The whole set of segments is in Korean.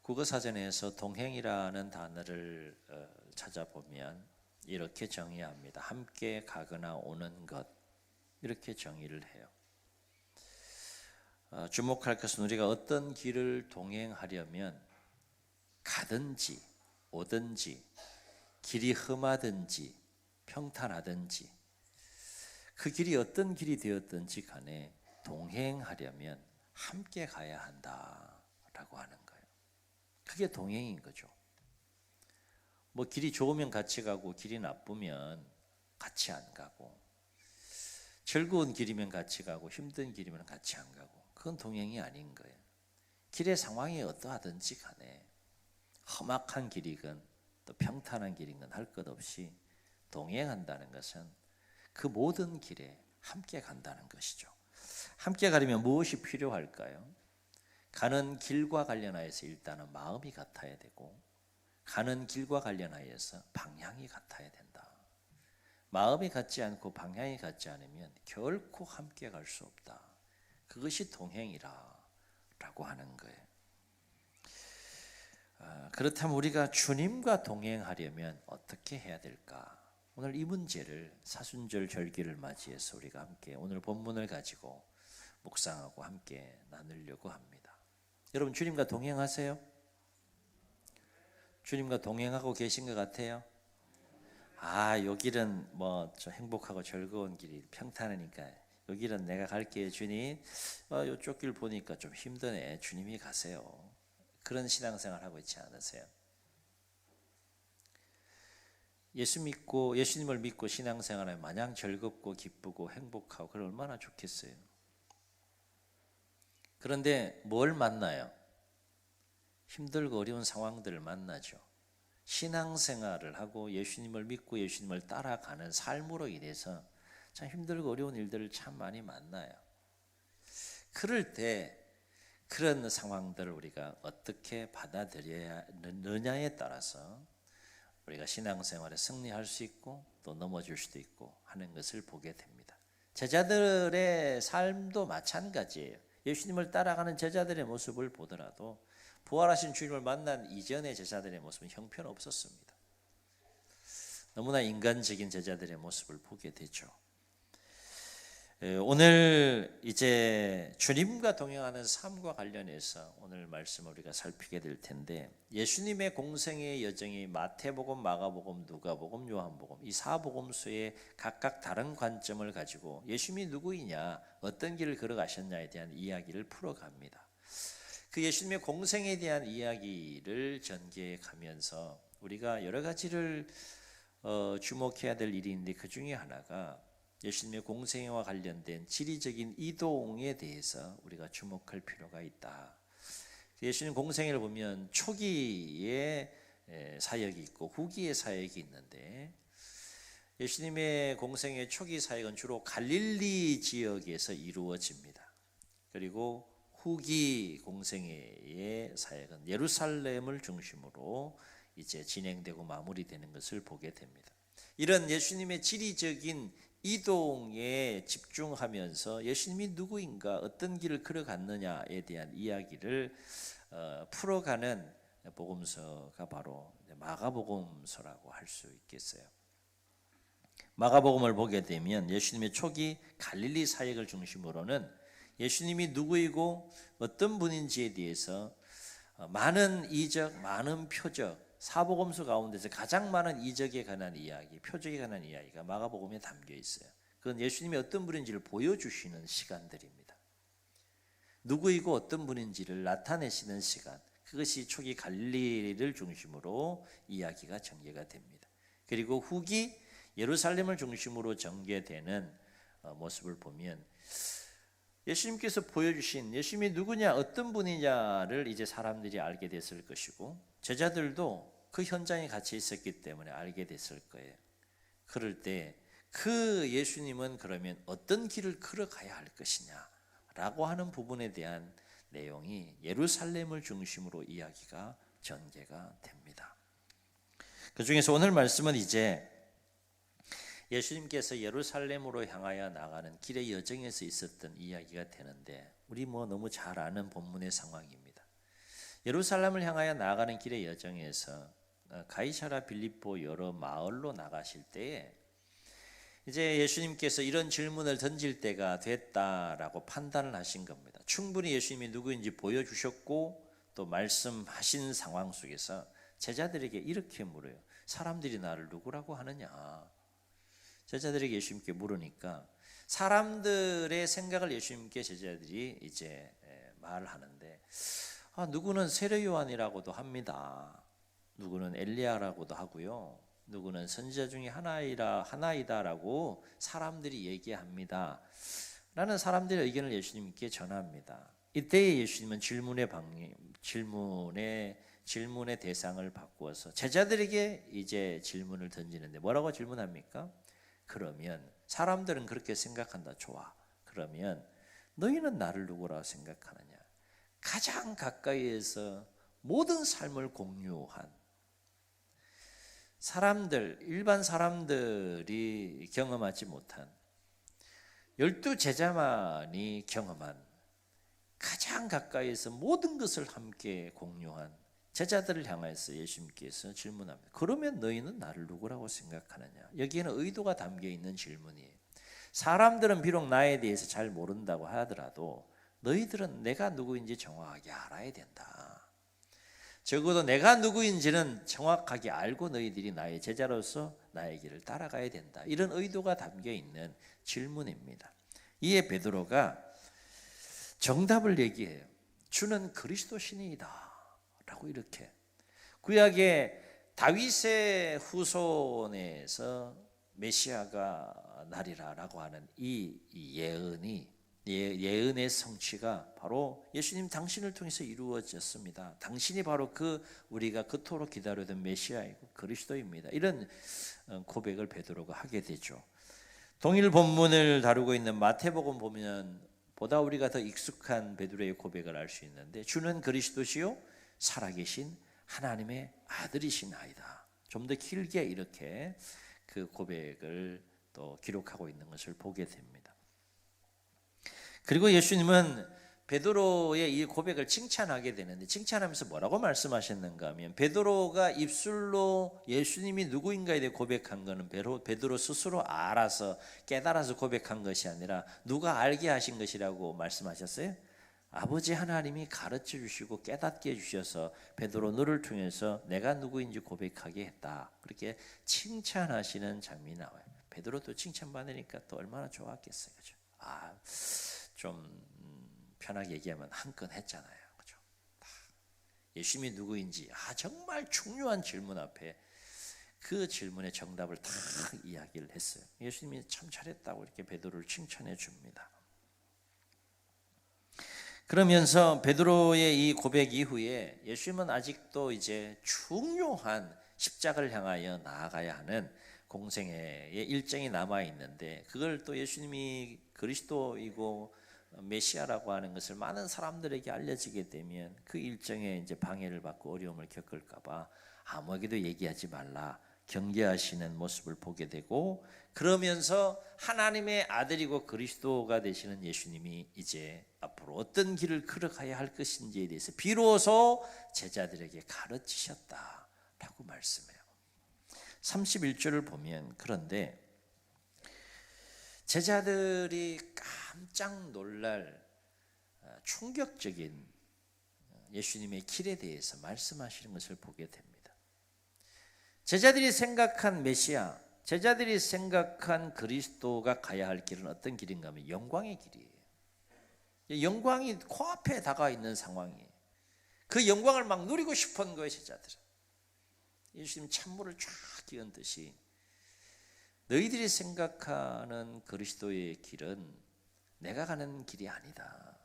국어사전에서 동행이라는 단어를 찾아보면 이렇게 정의합니다. 함께 가거나 오는 것, 이렇게 정의를 해요. 주목할 것은 우리가 어떤 길을 동행하려면 가든지 오든지 길이 험하든지 평탄하든지 그 길이 어떤 길이 되었든지 간에 동행하려면 함께 가야 한다라고 하는 거예요. 그게 동행인 거죠. 뭐 길이 좋으면 같이 가고 길이 나쁘면 같이 안 가고 즐거운 길이면 같이 가고 힘든 길이면 같이 안 가고 그건 동행이 아닌 거예요. 길의 상황이 어떠하든지 간에 험악한 길이건 또 평탄한 길이건 할 것 없이 동행한다는 것은 그 모든 길에 함께 간다는 것이죠. 함께 가려면 무엇이 필요할까요? 가는 길과 관련하여서 일단은 마음이 같아야 되고 가는 길과 관련하여서 방향이 같아야 된다. 마음이 같지 않고 방향이 같지 않으면 결코 함께 갈 수 없다. 그것이 동행이라고 하는 거예요. 그렇다면 우리가 주님과 동행하려면 어떻게 해야 될까? 오늘 이 문제를 사순절 절기를 맞이해서 우리가 함께 오늘 본문을 가지고 묵상하고 함께 나누려고 합니다. 여러분 주님과 동행하세요? 주님과 동행하고 계신 것 같아요? 요 길은 저 행복하고 즐거운 길이 평탄하니까 요 길은 내가 갈게요 주님. 요쪽 길 보니까 좀 힘드네. 주님이 가세요. 그런 신앙생활 하고 있지 않으세요? 예수님을 믿고 신앙생활하면 마냥 즐겁고 기쁘고 행복하고 그럼 얼마나 좋겠어요. 그런데 뭘 만나요? 힘들고 어려운 상황들을 만나죠. 신앙생활을 하고 예수님을 믿고 예수님을 따라가는 삶으로 인해서 참 힘들고 어려운 일들을 참 많이 만나요. 그럴 때 그런 상황들을 우리가 어떻게 받아들여야 하느냐에 따라서 우리가 신앙생활에 승리할 수 있고 또 넘어질 수도 있고 하는 것을 보게 됩니다. 제자들의 삶도 마찬가지예요. 예수님을 따라가는 제자들의 모습을 보더라도 부활하신 주님을 만난 이전의 제자들의 모습은 형편없었습니다. 너무나 인간적인 제자들의 모습을 보게 되죠. 오늘 이제 주님과 동행하는 삶과 관련해서 오늘 말씀을 우리가 살피게 될 텐데 예수님의 공생의 여정이 마태복음, 마가복음, 누가복음, 요한복음 이 4복음서에 각각 다른 관점을 가지고 예수님이 누구이냐, 어떤 길을 걸어가셨냐에 대한 이야기를 풀어갑니다. 그 예수님의 공생에 대한 이야기를 전개해 가면서 우리가 여러 가지를 주목해야 될 일이 있는데 그 중에 하나가 예수님의 공생애와 관련된 지리적인 이동에 대해서 우리가 주목할 필요가 있다. 예수님 공생애를 보면 초기의 사역이 있고 후기의 사역이 있는데 예수님의 공생애 초기 사역은 주로 갈릴리 지역에서 이루어집니다. 그리고 후기 공생애의 사역은 예루살렘을 중심으로 이제 진행되고 마무리되는 것을 보게 됩니다. 이런 예수님의 지리적인 이동에 집중하면서 예수님이 누구인가, 어떤 길을 걸어갔느냐에 대한 이야기를 풀어가는 복음서가 바로 마가복음서라고 할 수 있겠어요. 마가복음을 보게 되면 예수님의 초기 갈릴리 사역을 중심으로는 예수님이 누구이고 어떤 분인지에 대해서 많은 이적, 많은 표적, 사복음서 가운데서 가장 많은 이적에 관한 이야기, 표적에 관한 이야기가 마가복음에 담겨 있어요. 그건 예수님이 어떤 분인지를 보여주시는 시간들입니다. 누구이고 어떤 분인지를 나타내시는 시간, 그것이 초기 갈릴리를 중심으로 이야기가 전개가 됩니다. 그리고 후기 예루살렘을 중심으로 전개되는 모습을 보면 예수님께서 보여주신 예수님이 누구냐, 어떤 분이냐를 이제 사람들이 알게 됐을 것이고 제자들도 그 현장에 같이 있었기 때문에 알게 됐을 거예요. 그럴 때 그 예수님은 그러면 어떤 길을 걸어가야 할 것이냐라고 하는 부분에 대한 내용이 예루살렘을 중심으로 이야기가 전개가 됩니다. 그 중에서 오늘 말씀은 이제 예수님께서 예루살렘으로 향하여 나가는 길의 여정에서 있었던 이야기가 되는데 우리 너무 잘 아는 본문의 상황입니다. 예루살렘을 향하여 나아가는 길의 여정에서 가이사랴 빌립보 여러 마을로 나가실 때에 이제 예수님께서 이런 질문을 던질 때가 됐다라고 판단을 하신 겁니다. 충분히 예수님이 누구인지 보여주셨고 또 말씀하신 상황 속에서 제자들에게 이렇게 물어요. 사람들이 나를 누구라고 하느냐? 제자들에게 예수님께 물으니까 사람들의 생각을 예수님께 제자들이 이제 말하는데 누구는 세례 요한이라고도 합니다. 누구는 엘리야라고도 하고요. 누구는 선지자 중에 하나이다라고 사람들이 얘기합니다. 라는 사람들의 의견을 예수님께 전합니다. 이때 예수님은 질문의 대상을 바꾸어서 제자들에게 이제 질문을 던지는데 뭐라고 질문합니까? 그러면 사람들은 그렇게 생각한다. 좋아. 그러면 너희는 나를 누구라고 생각하느냐? 가장 가까이에서 모든 삶을 공유한 일반 사람들이 경험하지 못한 12 제자만이 경험한 가장 가까이에서 모든 것을 함께 공유한 제자들을 향해서 예수님께서 질문합니다. 그러면 너희는 나를 누구라고 생각하느냐? 여기에는 의도가 담겨 있는 질문이에요. 사람들은 비록 나에 대해서 잘 모른다고 하더라도 너희들은 내가 누구인지 정확하게 알아야 된다. 적어도 내가 누구인지는 정확하게 알고 너희들이 나의 제자로서 나의 길을 따라가야 된다. 이런 의도가 담겨 있는 질문입니다. 이에 베드로가 정답을 얘기해요. 주는 그리스도 신이다 라고 이렇게 구약의 다윗의 후손에서 메시아가 나리라라고 하는 이 예언의 성취가 바로 예수님 당신을 통해서 이루어졌습니다. 당신이 바로 우리가 그토록 기다리던 메시아이고 그리스도입니다. 이런 고백을 베드로가 하게 되죠. 동일 본문을 다루고 있는 마태복음 보면 보다 우리가 더 익숙한 베드로의 고백을 알 수 있는데 주는 그리스도시요 살아계신 하나님의 아들이시나이다. 좀 더 길게 이렇게 그 고백을 또 기록하고 있는 것을 보게 됩니다. 그리고 예수님은 베드로의 이 고백을 칭찬하게 되는데 칭찬하면서 뭐라고 말씀하셨는가 하면 베드로가 입술로 예수님이 누구인가에 대해 고백한 것은 베드로 스스로 알아서 깨달아서 고백한 것이 아니라 누가 알게 하신 것이라고 말씀하셨어요. 아버지 하나님이 가르쳐 주시고 깨닫게 해주셔서 베드로 너를 통해서 내가 누구인지 고백하게 했다. 그렇게 칭찬하시는 장면이 나와요. 베드로도 칭찬받으니까 또 얼마나 좋았겠어요. 그죠? 좀 편하게 얘기하면 한 건 했잖아요. 그죠? 예수님이 누구인지 정말 중요한 질문 앞에 그 질문의 정답을 다 이야기를 했어요. 예수님이 참 잘했다고 이렇게 베드로를 칭찬해 줍니다. 그러면서 베드로의 이 고백 이후에 예수님은 아직도 이제 중요한 십자가를 향하여 나아가야 하는 공생애의 일정이 남아 있는데 그걸 또 예수님이 그리스도이고 메시아라고 하는 것을 많은 사람들에게 알려지게 되면 그 일정에 이제 방해를 받고 어려움을 겪을까봐 아무에게도 얘기하지 말라 경계하시는 모습을 보게 되고 그러면서 하나님의 아들이고 그리스도가 되시는 예수님이 이제 앞으로 어떤 길을 걸어가야 할 것인지에 대해서 비로소 제자들에게 가르치셨다라고 말씀해요. 31절을 보면 그런데 제자들이 깜짝 놀랄 충격적인 예수님의 길에 대해서 말씀하시는 것을 보게 됩니다. 제자들이 생각한 메시아, 제자들이 생각한 그리스도가 가야 할 길은 어떤 길인가 하면 영광의 길이에요. 영광이 코앞에 다가와 있는 상황이에요. 그 영광을 막 누리고 싶은 거예요, 제자들은. 예수님 찬물을 쫙 기은 듯이 너희들이 생각하는 그리스도의 길은 내가 가는 길이 아니다.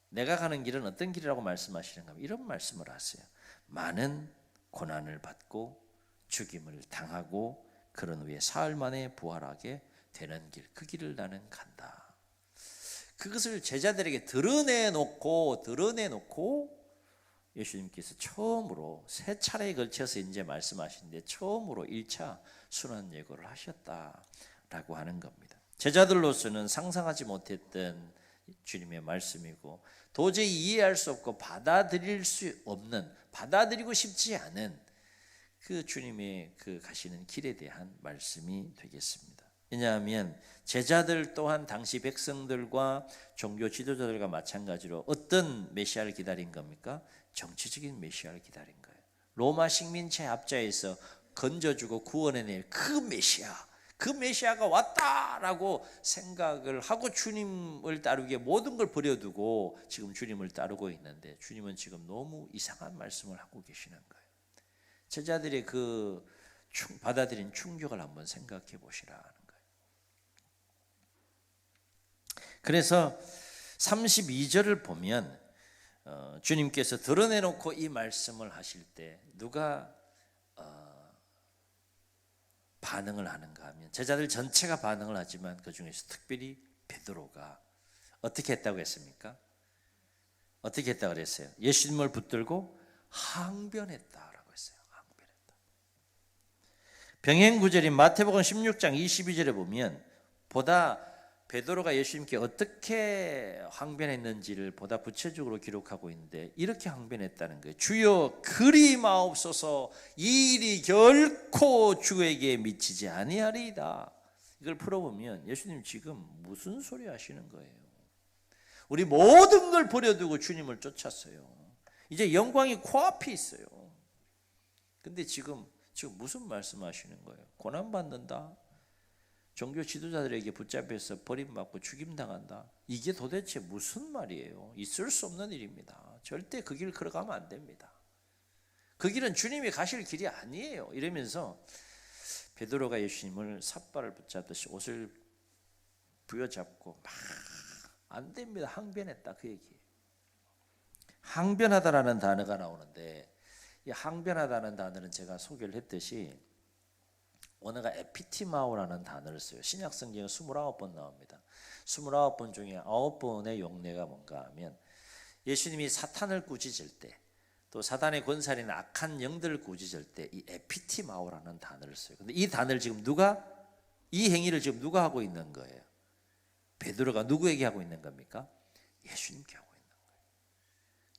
내가 가는 길은 어떤 길이라고 말씀하시는가 하면 이런 말씀을 하세요. 많은 고난을 받고 죽임을 당하고 그런 후에 사흘 만에 부활하게 되는 길, 그 길을 나는 간다. 그것을 제자들에게 드러내놓고 예수님께서 처음으로 세 차례에 걸쳐서 이제 말씀하시는데 처음으로 1차 순환 예고를 하셨다라고 하는 겁니다. 제자들로서는 상상하지 못했던 주님의 말씀이고 도저히 이해할 수 없고 받아들일 수 없는, 받아들이고 싶지 않은 그 주님의 그 가시는 길에 대한 말씀이 되겠습니다. 왜냐하면 제자들 또한 당시 백성들과 종교 지도자들과 마찬가지로 어떤 메시아를 기다린 겁니까? 정치적인 메시아를 기다린 거예요. 로마 식민체 압자에서 건져주고 구원해낼 그 메시아, 그 메시아가 왔다라고 생각을 하고 주님을 따르기 위해 모든 걸 버려두고 지금 주님을 따르고 있는데, 주님은 지금 너무 이상한 말씀을 하고 계시는 거예요. 제자들의 그 받아들인 충격을 한번 생각해 보시라는 거예요. 그래서 32절을 보면 주님께서 드러내놓고 이 말씀을 하실 때 누가 반응을 하는가 하면, 제자들 전체가 반응을 하지만 그 중에서 특별히 베드로가 어떻게 했다고 했습니까? 어떻게 했다고 그랬어요? 예수님을 붙들고 항변했다라고 했어요. 항변했다. 병행구절인 마태복음 16장 22절에 보면 보다 베드로가 예수님께 어떻게 항변했는지를 보다 구체적으로 기록하고 있는데, 이렇게 항변했다는 거예요. 주여 그리 마옵소서, 이 일이 결코 주에게 미치지 아니하리이다. 이걸 풀어보면 예수님 지금 무슨 소리 하시는 거예요? 우리 모든 걸 버려두고 주님을 쫓았어요. 이제 영광이 코앞에 있어요. 근데 지금 무슨 말씀하시는 거예요? 고난받는다, 종교 지도자들에게 붙잡혀서 버림받고 죽임당한다. 이게 도대체 무슨 말이에요? 있을 수 없는 일입니다. 절대 그 길 걸어가면 안 됩니다. 그 길은 주님이 가실 길이 아니에요. 이러면서 베드로가 예수님을 삿발을 붙잡듯이 옷을 부여잡고 막 안 됩니다. 항변했다, 그 얘기예요. 항변하다라는 단어가 나오는데, 이 항변하다는 단어는 제가 소개를 했듯이 원어가 에피티마오라는 단어를 써요. 신약 성경에 29번 나옵니다. 29번 중에 9번의 용례가 뭔가 하면, 예수님이 사탄을 꾸짖을 때, 또 사단의 권세인 악한 영들을 꾸짖을 때 이 에피티마오라는 단어를 써요. 근데 이 단어를 지금 이 행위를 지금 누가 하고 있는 거예요? 베드로가 누구에게 하고 있는 겁니까? 예수님께 하고 있는 거예요.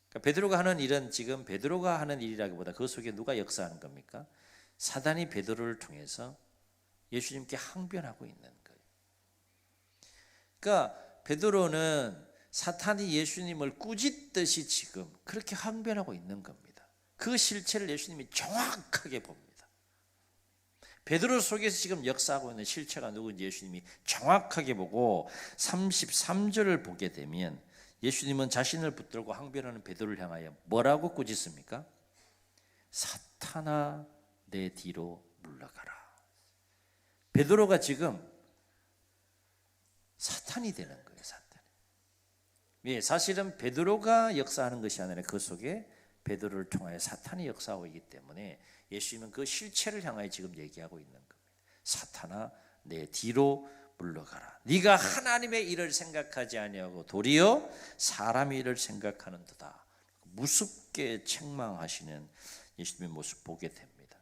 그러니까 베드로가 하는 일은 지금 베드로가 하는 일이라기보다 그 속에 누가 역사하는 겁니까? 사단이 베드로를 통해서 예수님께 항변하고 있는 거예요. 그러니까 베드로는 사탄이 예수님을 꾸짖듯이 지금 그렇게 항변하고 있는 겁니다. 그 실체를 예수님이 정확하게 봅니다. 베드로 속에서 지금 역사하고 있는 실체가 누구인지 예수님이 정확하게 보고 33절을 보게 되면 예수님은 자신을 붙들고 항변하는 베드로를 향하여 뭐라고 꾸짖습니까? 사탄아 내 뒤로 물러가라. 베드로가 지금 사탄이 되는 거예요. 사탄이. 예, 사실은 베드로가 역사하는 것이 아니라 그 속에 베드로를 통하여 사탄이 역사하고 있기 때문에 예수님은 그 실체를 향하여 지금 얘기하고 있는 겁니다. 사탄아 내 뒤로 물러가라. 네가 하나님의 일을 생각하지 아니하고 도리어 사람의 일을 생각하는도다. 무섭게 책망하시는 예수님의 모습 보게 됩니다.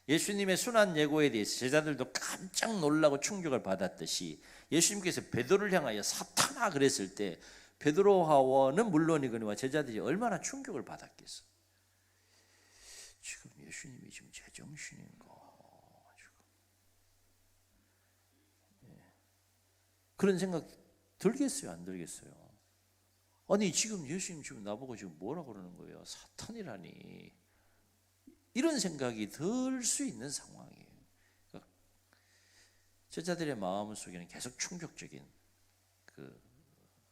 예수님의 순환 예고에 대해서 제자들도 깜짝 놀라고 충격을 받았듯이 예수님께서 베드로를 향하여 사탄아 그랬을 때 베드로와는 물론이거니와 제자들이 얼마나 충격을 받았겠어. 지금 예수님이 지금 제정신인가? 그런 생각 들겠어요, 안 들겠어요? 아니 지금 예수님 지금 나보고 지금 뭐라 그러는 거예요? 사탄이라니. 이런 생각이 들 수 있는 상황이에요. 그러니까 제자들의 마음 속에는 계속 충격적인 그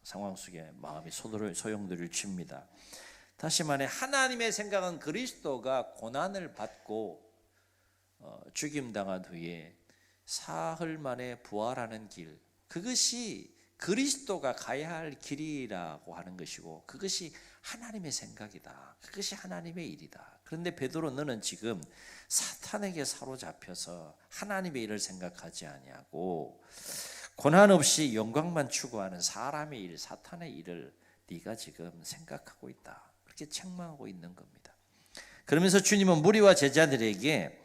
상황 속에 마음이 소용돌이를 칩니다. 다시 말해 하나님의 생각은 그리스도가 고난을 받고 죽임당한 후에 사흘 만에 부활하는 길, 그것이 그리스도가 가야 할 길이라고 하는 것이고 그것이 하나님의 생각이다. 그것이 하나님의 일이다. 그런데 베드로 너는 지금 사탄에게 사로잡혀서 하나님의 일을 생각하지 아니하고 고난 없이 영광만 추구하는 사람의 일, 사탄의 일을 네가 지금 생각하고 있다. 그렇게 책망하고 있는 겁니다. 그러면서 주님은 무리와 제자들에게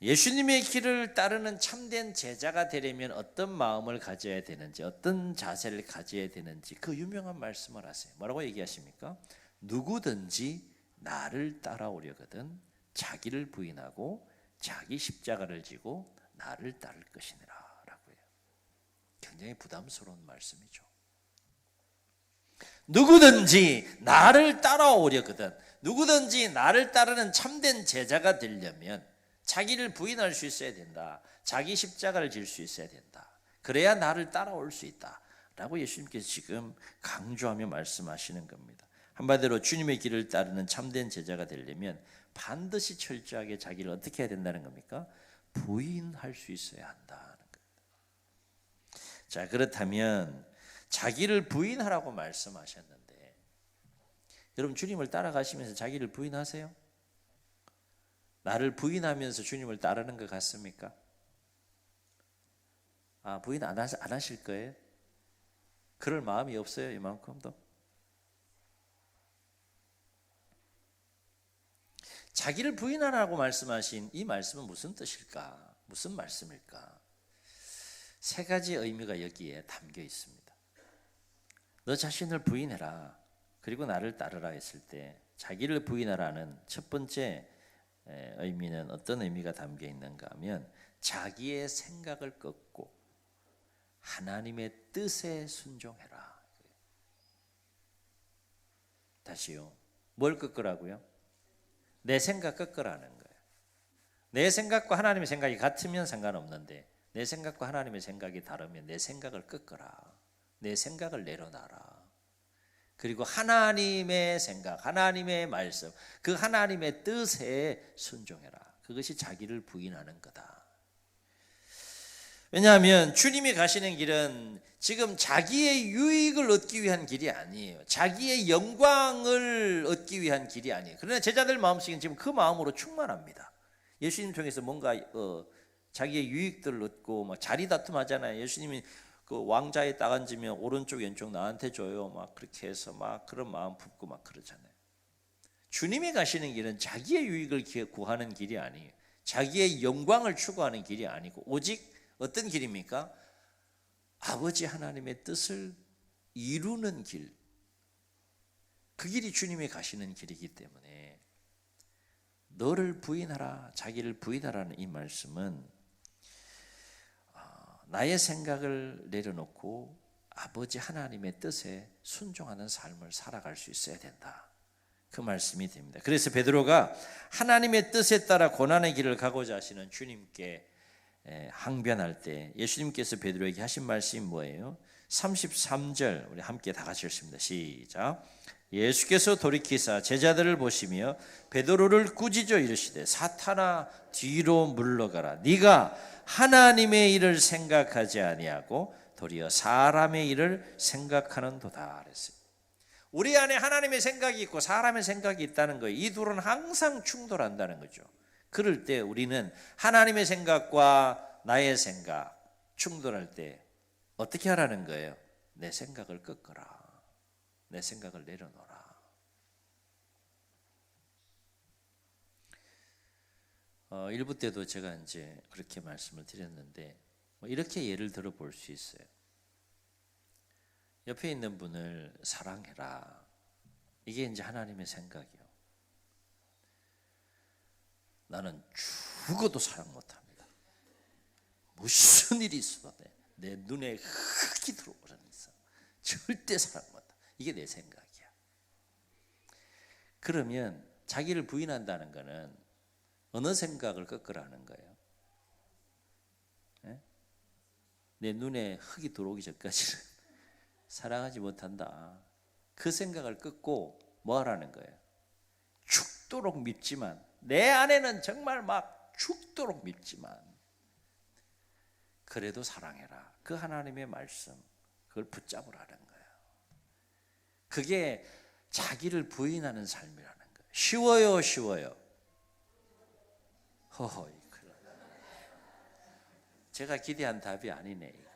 예수님의 길을 따르는 참된 제자가 되려면 어떤 마음을 가져야 되는지, 어떤 자세를 가져야 되는지 그 유명한 말씀을 하세요. 뭐라고 얘기하십니까? 누구든지 나를 따라오려거든 자기를 부인하고 자기 십자가를 지고 나를 따를 것이니라 라고 해요. 굉장히 부담스러운 말씀이죠. 누구든지 나를 따라오려거든, 누구든지 나를 따르는 참된 제자가 되려면 자기를 부인할 수 있어야 된다. 자기 십자가를 질 수 있어야 된다. 그래야 나를 따라올 수 있다 라고 예수님께서 지금 강조하며 말씀하시는 겁니다. 한마디로 주님의 길을 따르는 참된 제자가 되려면 반드시 철저하게 자기를 어떻게 해야 된다는 겁니까? 부인할 수 있어야 한다는 겁니다. 자, 그렇다면 자기를 부인하라고 말씀하셨는데 여러분 주님을 따라가시면서 자기를 부인하세요? 나를 부인하면서 주님을 따르는 것 같습니까? 부인 안 하실 거예요? 그럴 마음이 없어요, 이만큼도? 자기를 부인하라고 말씀하신 이 말씀은 무슨 뜻일까? 무슨 말씀일까? 세 가지 의미가 여기에 담겨 있습니다. 너 자신을 부인해라. 그리고 나를 따르라 했을 때 자기를 부인하라는 첫 번째 의미는 어떤 의미가 담겨 있는가 하면 자기의 생각을 꺾고 하나님의 뜻에 순종해라. 다시요. 뭘 꺾으라고요? 내 생각 꺾으라는 거예요. 내 생각과 하나님의 생각이 같으면 상관없는데 내 생각과 하나님의 생각이 다르면 내 생각을 꺾어라. 내 생각을 내려놔라. 그리고 하나님의 생각, 하나님의 말씀, 그 하나님의 뜻에 순종해라. 그것이 자기를 부인하는 거다. 왜냐하면 주님이 가시는 길은 지금 자기의 유익을 얻기 위한 길이 아니에요. 자기의 영광을 얻기 위한 길이 아니에요. 그러나 제자들 마음속에는 지금 그 마음으로 충만합니다. 예수님 통해서 뭔가 자기의 유익들을 얻고 막 자리 다툼하잖아요. 예수님이 그 왕자에 딱 앉으면 오른쪽 왼쪽 나한테 줘요. 막 그렇게 해서 막 그런 마음 품고 막 그러잖아요. 주님이 가시는 길은 자기의 유익을 구하는 길이 아니에요. 자기의 영광을 추구하는 길이 아니고 오직 어떤 길입니까? 아버지 하나님의 뜻을 이루는 길. 그 길이 주님이 가시는 길이기 때문에 너를 부인하라, 자기를 부인하라는 이 말씀은 나의 생각을 내려놓고 아버지 하나님의 뜻에 순종하는 삶을 살아갈 수 있어야 된다. 그 말씀이 됩니다. 그래서 베드로가 하나님의 뜻에 따라 고난의 길을 가고자 하시는 주님께 항변할 때 예수님께서 베드로에게 하신 말씀이 뭐예요? 33절 우리 함께 다 같이 읽습니다. 시작. 예수께서 돌이키사 제자들을 보시며 베드로를 꾸짖어 이르시되 사탄아 뒤로 물러가라. 네가 하나님의 일을 생각하지 아니하고 도리어 사람의 일을 생각하는도다 그랬어요. 우리 안에 하나님의 생각이 있고 사람의 생각이 있다는 거예요. 이 둘은 항상 충돌한다는 거죠. 그럴 때 우리는 하나님의 생각과 나의 생각 충돌할 때 어떻게 하라는 거예요? 내 생각을 꺾어라. 내 생각을 내려놓아라. 일부 때도 제가 이제 그렇게 말씀을 드렸는데 이렇게 예를 들어 볼 수 있어요. 옆에 있는 분을 사랑해라. 이게 이제 하나님의 생각이요. 나는 죽어도 사랑 못합니다. 무슨 일이 있어도 내 눈에 흙이 들어오면서 절대 사랑 못합니다. 이게 내 생각이야. 그러면 자기를 부인한다는 것은 어느 생각을 꺾으라는 거예요? 네? 내 눈에 흙이 들어오기 전까지는 사랑하지 못한다. 그 생각을 꺾고 뭐 하라는 거예요? 죽도록 밉지만 내 안에는 정말 막 죽도록 밉지만 그래도 사랑해라. 그 하나님의 말씀 그걸 붙잡으라는 거예요. 그게 자기를 부인하는 삶이라는 거예요. 쉬워요, 쉬워요. 허허, 제가 기대한 답이 아니네 이거.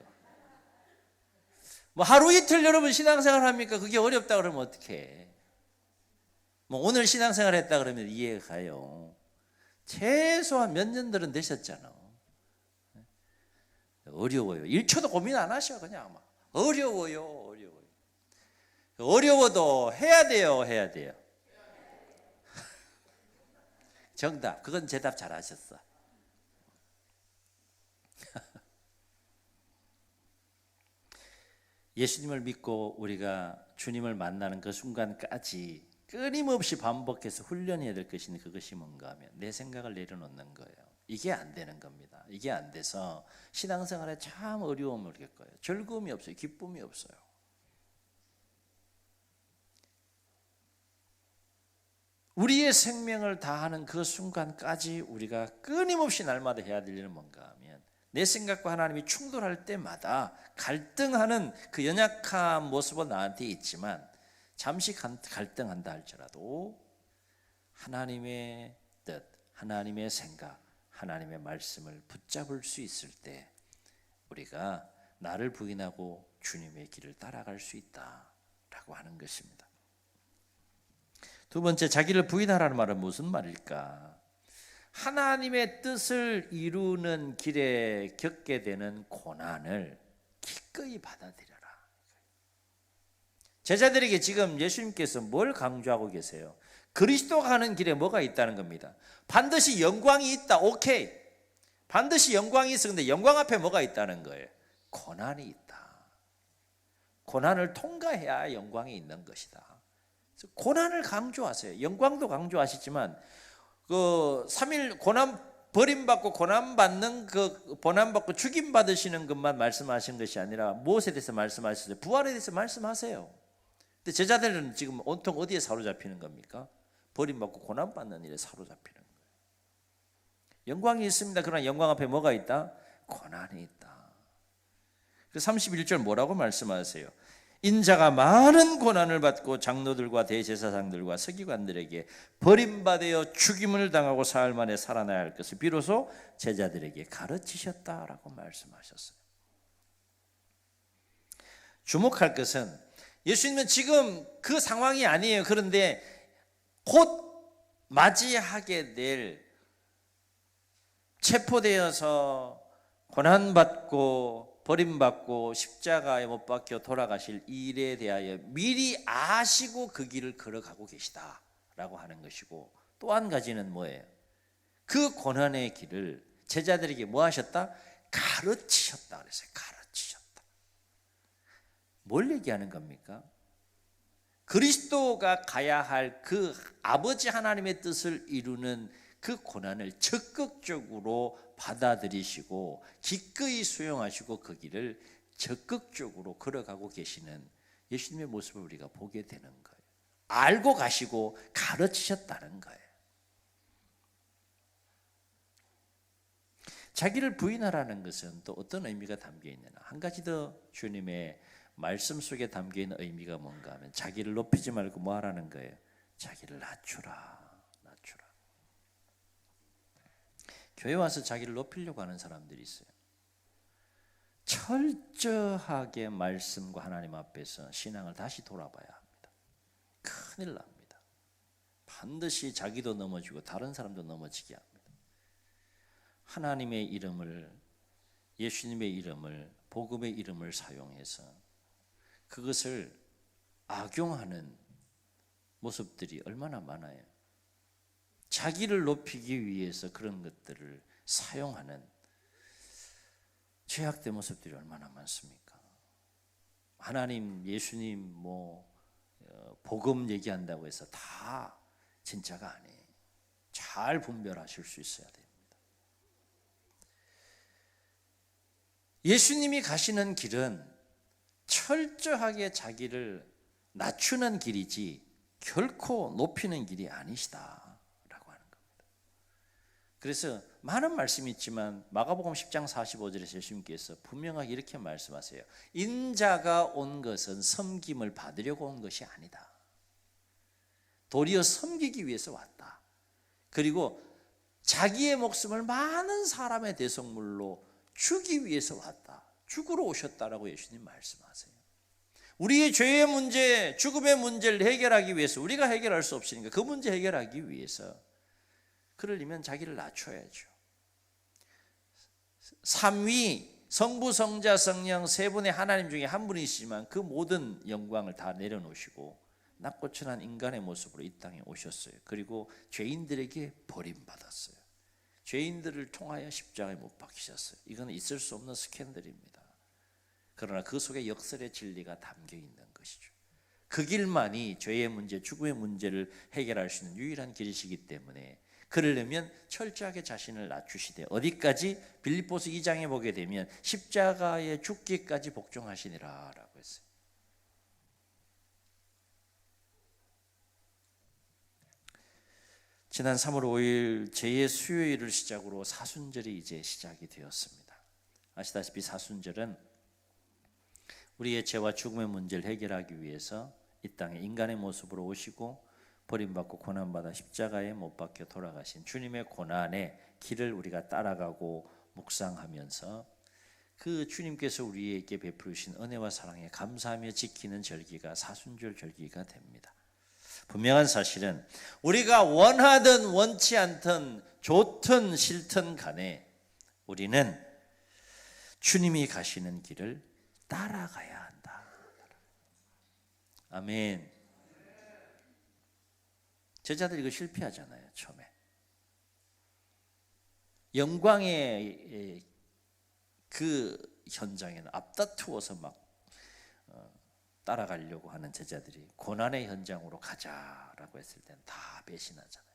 뭐 하루 이틀 여러분 신앙생활 합니까? 그게 어렵다 그러면 어떡해? 뭐 오늘 신앙생활 했다 그러면 이해가 가요. 최소한 몇 년들은 되셨잖아. 어려워요. 1초도 고민 안 하셔. 그냥 막 어려워요. 어려워도 해야 돼요. 해야 돼요. 정답. 그건 대답 잘하셨어. 예수님을 믿고 우리가 주님을 만나는 그 순간까지 끊임없이 반복해서 훈련해야 될 것이 그것이 뭔가 하면 내 생각을 내려놓는 거예요. 이게 안 되는 겁니다. 이게 안 돼서 신앙생활에 참 어려움을 겪어요. 즐거움이 없어요. 기쁨이 없어요. 우리의 생명을 다하는 그 순간까지 우리가 끊임없이 날마다 해야 될 일은 뭔가 하면 내 생각과 하나님이 충돌할 때마다 갈등하는 그 연약한 모습은 나한테 있지만 잠시 갈등한다 할지라도 하나님의 뜻, 하나님의 생각, 하나님의 말씀을 붙잡을 수 있을 때 우리가 나를 부인하고 주님의 길을 따라갈 수 있다라고 하는 것입니다. 두 번째, 자기를 부인하라는 말은 무슨 말일까? 하나님의 뜻을 이루는 길에 겪게 되는 고난을 기꺼이 받아들여라. 제자들에게 지금 예수님께서 뭘 강조하고 계세요? 그리스도가 가는 길에 뭐가 있다는 겁니다. 반드시 영광이 있다. 오케이. 반드시 영광이 있어. 근데 영광 앞에 뭐가 있다는 거예요? 고난이 있다. 고난을 통과해야 영광이 있는 것이다. 고난을 강조하세요. 영광도 강조하시지만 그 3일 고난 버림받고 고난받는 그 고난받고 죽임 받으시는 것만 말씀하신 것이 아니라 무엇에 대해서 말씀하셨어요? 부활에 대해서 말씀하세요. 근데 제자들은 지금 온통 어디에 사로잡히는 겁니까? 버림받고 고난받는 일에 사로잡히는 거예요. 영광이 있습니다. 그러나 영광 앞에 뭐가 있다? 고난이 있다. 그래서 31절 뭐라고 말씀하세요? 인자가 많은 고난을 받고 장로들과 대제사장들과 서기관들에게 버림받아 죽임을 당하고 사흘 만에 살아나야 할 것을 비로소 제자들에게 가르치셨다라고 말씀하셨어요. 주목할 것은 예수님은 지금 그 상황이 아니에요. 그런데 곧 맞이하게 될 체포되어서 고난받고 버림받고 십자가에 못 박혀 돌아가실 일에 대하여 미리 아시고 그 길을 걸어가고 계시다라고 하는 것이고, 또 한 가지는 뭐예요? 그 고난의 길을 제자들에게 뭐 하셨다? 가르치셨다 그랬어요. 가르치셨다. 뭘 얘기하는 겁니까? 그리스도가 가야 할 그 아버지 하나님의 뜻을 이루는 그 고난을 적극적으로 받아들이시고 기꺼이 수용하시고 그 길을 적극적으로 걸어가고 계시는 예수님의 모습을 우리가 보게 되는 거예요. 알고 가시고 가르치셨다는 거예요. 자기를 부인하라는 것은 또 어떤 의미가 담겨 있느냐? 한 가지 더 주님의 말씀 속에 담겨 있는 의미가 뭔가 하면 자기를 높이지 말고 뭐 하라는 거예요? 자기를 낮추라. 교회 와서 자기를 높이려고 하는 사람들이 있어요. 철저하게 말씀과 하나님 앞에서 신앙을 다시 돌아봐야 합니다. 큰일 납니다. 반드시 자기도 넘어지고 다른 사람도 넘어지게 합니다. 하나님의 이름을, 예수님의 이름을, 복음의 이름을 사용해서 그것을 악용하는 모습들이 얼마나 많아요. 자기를 높이기 위해서 그런 것들을 사용하는 죄악된 모습들이 얼마나 많습니까? 하나님, 예수님, 복음 얘기한다고 해서 다 진짜가 아니에요. 잘 분별하실 수 있어야 됩니다. 예수님이 가시는 길은 철저하게 자기를 낮추는 길이지 결코 높이는 길이 아니시다. 그래서 많은 말씀이 있지만 마가복음 10장 45절에서 예수님께서 분명하게 이렇게 말씀하세요. 인자가 온 것은 섬김을 받으려고 온 것이 아니다. 도리어 섬기기 위해서 왔다. 그리고 자기의 목숨을 많은 사람의 대속물로 주기 위해서 왔다. 죽으러 오셨다라고 예수님 말씀하세요. 우리의 죄의 문제, 죽음의 문제를 해결하기 위해서, 우리가 해결할 수 없으니까 그 문제 해결하기 위해서 그러려면 자기를 낮춰야죠. 삼위 성부, 성자, 성령 세 분의 하나님 중에 한 분이시지만 그 모든 영광을 다 내려놓으시고 낮고 천한 인간의 모습으로 이 땅에 오셨어요. 그리고 죄인들에게 버림받았어요. 죄인들을 통하여 십자가에 못 박히셨어요. 이건 있을 수 없는 스캔들입니다. 그러나 그 속에 역설의 진리가 담겨 있는 것이죠. 그 길만이 죄의 문제, 죽음의 문제를 해결할 수 있는 유일한 길이시기 때문에 그러려면 철저하게 자신을 낮추시되 어디까지? 빌립보서 2장에 보게 되면 십자가에 죽기까지 복종하시니라 라고 했어요. 지난 3월 5일 제2수요일을 시작으로 사순절이 이제 시작이 되었습니다. 아시다시피 사순절은 우리의 죄와 죽음의 문제를 해결하기 위해서 이 땅에 인간의 모습으로 오시고 버림받고 고난받아 십자가에 못 박혀 돌아가신 주님의 고난의 길을 우리가 따라가고 묵상하면서 그 주님께서 우리에게 베푸신 은혜와 사랑에 감사하며 지키는 절기가 사순절 절기가 됩니다. 분명한 사실은 우리가 원하든 원치 않든 좋든 싫든 간에 우리는 주님이 가시는 길을 따라가야 한다. 아멘. 제자들이 이거 실패하잖아요. 처음에 영광의 그 현장에는 앞다투어서 막 따라가려고 하는 제자들이 고난의 현장으로 가자라고 했을 때는 다 배신하잖아요.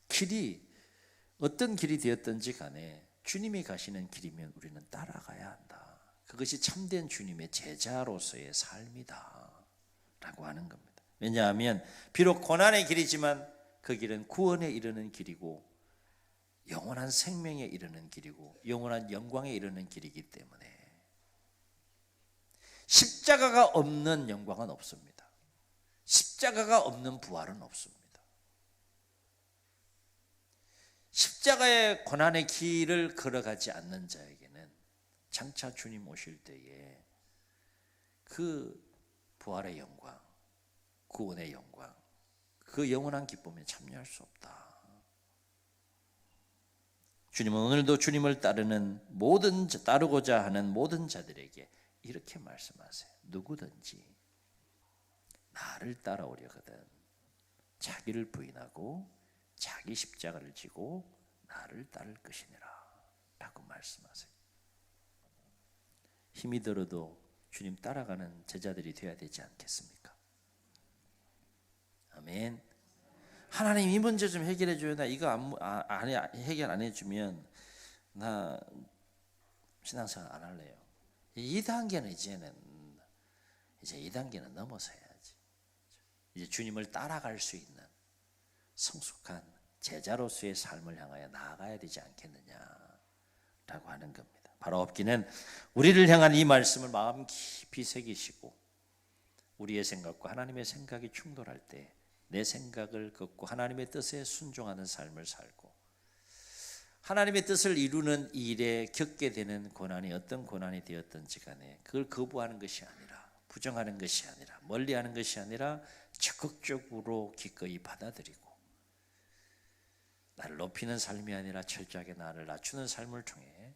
길이 어떤 길이 되었든지 간에 주님이 가시는 길이면 우리는 따라가야 한다. 그것이 참된 주님의 제자로서의 삶이다 라고 하는 겁니다. 왜냐하면 비록 고난의 길이지만 그 길은 구원에 이르는 길이고 영원한 생명에 이르는 길이고 영원한 영광에 이르는 길이기 때문에 십자가가 없는 영광은 없습니다. 십자가가 없는 부활은 없습니다. 십자가의 고난의 길을 걸어가지 않는 자에게는 장차 주님 오실 때에 그 부활의 영광, 구원의 영광, 그 영원한 기쁨에 참여할 수 없다. 주님은 오늘도 주님을 따르고자 하는 모든 자들에게 이렇게 말씀하세요. 누구든지 나를 따라오려거든 자기를 부인하고 자기 십자가를 지고 나를 따를 것이니라 라고 말씀하세요. 힘이 들어도 주님 따라가는 제자들이 되어야 되지 않겠습니까? 아멘. 하나님 이 문제 좀 해결해 줘요. 나 이거 해결 안 해주면 나 신앙생활 안 할래요. 이 단계는 이제 이 단계는 넘어서 해야지. 이제 주님을 따라갈 수 있는 성숙한 제자로서의 삶을 향하여 나아가야 되지 않겠느냐라고 하는 겁니다. 바로 없기는 우리를 향한 이 말씀을 마음 깊이 새기시고 우리의 생각과 하나님의 생각이 충돌할 때 내 생각을 걷고 하나님의 뜻에 순종하는 삶을 살고 하나님의 뜻을 이루는 일에 겪게 되는 고난이 어떤 고난이 되었든지 간에 그걸 거부하는 것이 아니라 부정하는 것이 아니라 멀리하는 것이 아니라 적극적으로 기꺼이 받아들이고 나를 높이는 삶이 아니라 철저하게 나를 낮추는 삶을 통해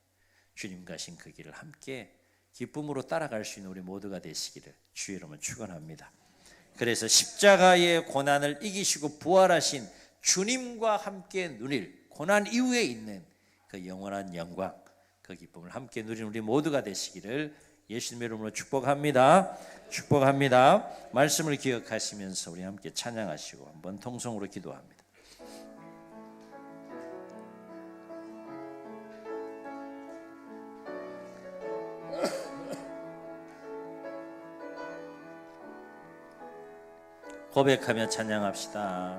주님 가신 그 길을 함께 기쁨으로 따라갈 수 있는 우리 모두가 되시기를 주의 이름으로 축원합니다. 그래서 십자가의 고난을 이기시고 부활하신 주님과 함께 누릴 고난 이후에 있는 그 영원한 영광, 그 기쁨을 함께 누리는 우리 모두가 되시기를 예수님의 이름으로 축복합니다. 축복합니다. 말씀을 기억하시면서 우리 함께 찬양하시고 한번 통성으로 기도합니다. 고백하며 찬양합시다.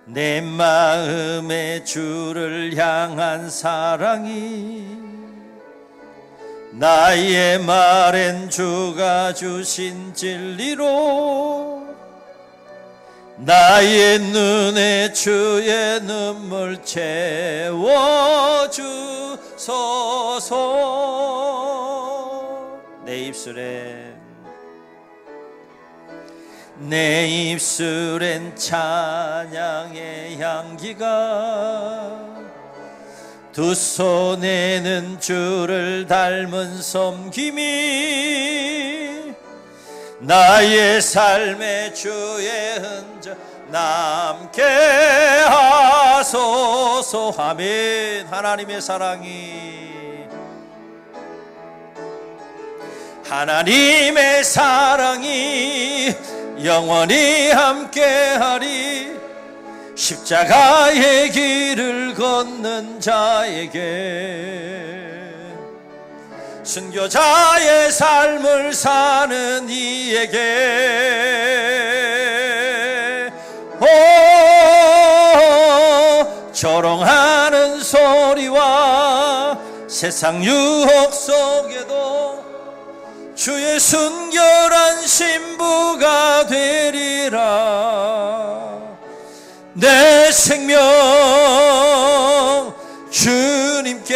내 마음에 주를 향한 사랑이 나의 말엔 주가 주신 진리로 나의 눈에 주의 눈물 채워주소서. 내 입술에 내 입술엔 찬양의 향기가 두 손에는 주를 닮은 섬김이 나의 삶의 주의 흔적 남게 하소서. 아멘. 하나님의 사랑이 영원히 함께하리. 십자가의 길을 걷는 자에게, 순교자의 삶을 사는 이에게, 조롱하는 소리와 세상 유혹 속에도 주의 순결한 신부가 되리라. 내 생명 주님께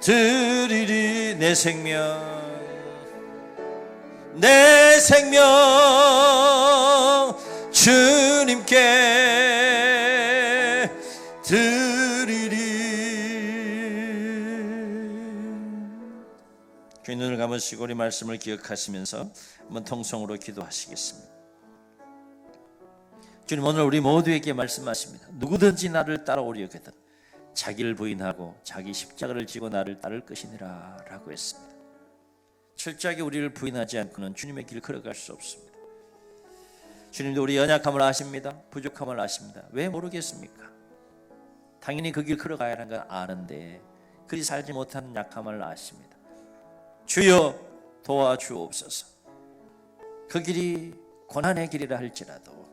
드리리. 내 생명 주님께 드리리. 주님, 눈을 감으시고 우리 말씀을 기억하시면서 한번 통성으로 기도하시겠습니다. 주님, 오늘 우리 모두에게 말씀하십니다. 누구든지 나를 따라오려거든 자기를 부인하고 자기 십자가를 지고 나를 따를 것이니라 라고 했습니다. 철저하게 우리를 부인하지 않고는 주님의 길 걸어갈 수 없습니다. 주님도 우리 연약함을 아십니다. 부족함을 아십니다. 왜 모르겠습니까? 당연히 그 길 걸어가야 하는 건 아는데 그리 살지 못하는 약함을 아십니다. 주여 도와주옵소서. 그 길이 고난의 길이라 할지라도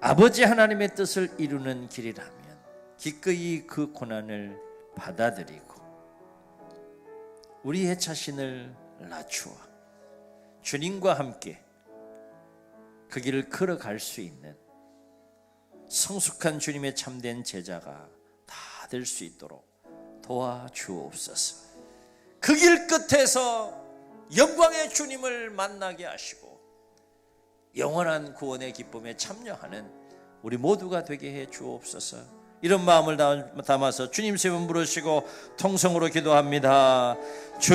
아버지 하나님의 뜻을 이루는 길이라면 기꺼이 그 고난을 받아들이고 우리의 자신을 낮추어 주님과 함께 그 길을 걸어갈 수 있는 성숙한 주님의 참된 제자가 다 될 수 있도록 도와주옵소서. 그 길 끝에서 영광의 주님을 만나게 하시고 영원한 구원의 기쁨에 참여하는 우리 모두가 되게 해 주옵소서. 이런 마음을 담아서 주님 세 분 부르시고 통성으로 기도합니다. 주여